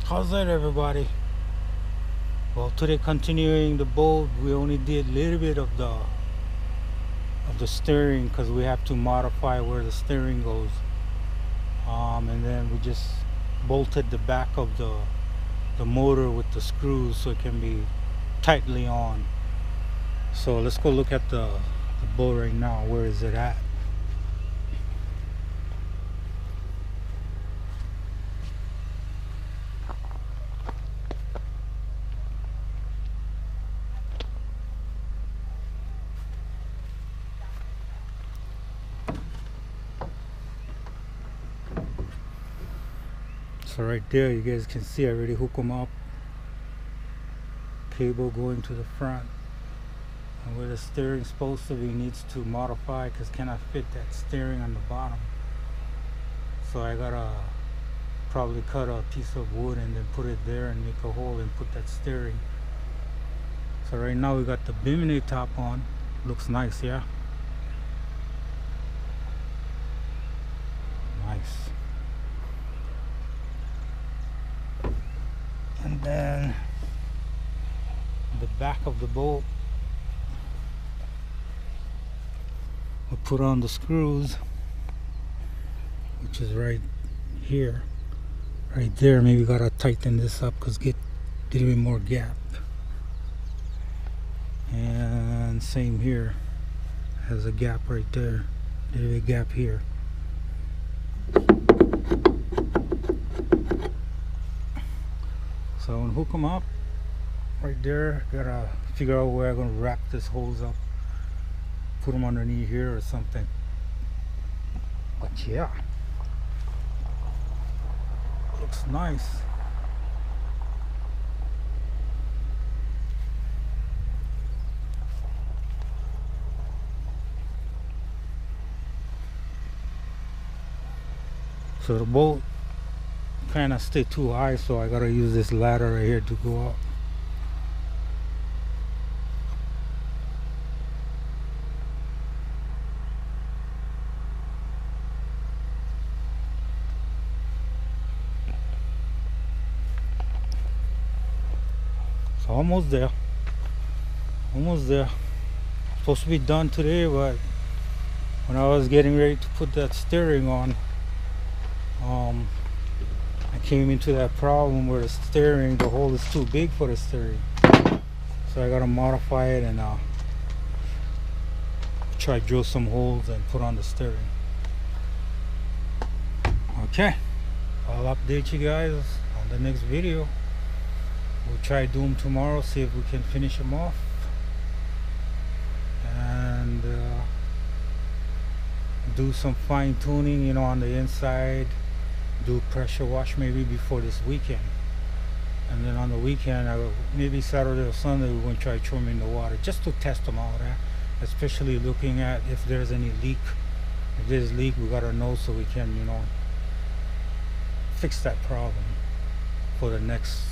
How's that, everybody? Well, today continuing the boat, we only did a little bit of the steering because we have to modify where the steering goes. And then we just bolted the back of the motor with the screws so it can be tightly on. So let's go look at the boat right now. Where is it at? So right there, you guys can see I already hook them up. Cable going to the front. And where the steering is supposed to be needs to modify because cannot fit that steering on the bottom. So I gotta probably cut a piece of wood and then put it there and make a hole and put that steering. So right now we got the Bimini top on. Looks nice, yeah? Nice. And then the back of the boat, we put on the screws, which is right here, right there. Maybe gotta tighten this up because get a little bit more gap. And same here, has a gap right there, a little bit gap here. So I'm gonna hook them up right there. Gotta figure out where I'm gonna wrap this hose up, put them underneath here or something. But yeah, looks nice. So the boat kind of stay too high, so I gotta use this ladder right here to go up. So almost there, almost there. Supposed to be done today, but when I was getting ready to put that steering on, I came into that problem where the steering, the hole is too big for the steering. So I gotta modify it and try to drill some holes and put on the steering. Okay, I'll update you guys on the next video. We'll try to do them tomorrow, see if we can finish them off. And do some fine tuning, you know, on the inside. Do pressure wash maybe before this weekend, and then on the weekend, maybe Saturday or Sunday, we're going to try trimming the water just to test them out, especially looking at if there's any leak. If there's leak, we gotta know so we can, you know, fix that problem for the next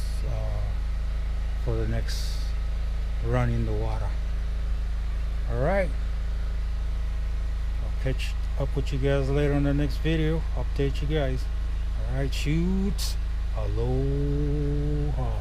run in the water. All right, I'll catch up with you guys later on the next video. Update you guys. All right, shoots. Aloha.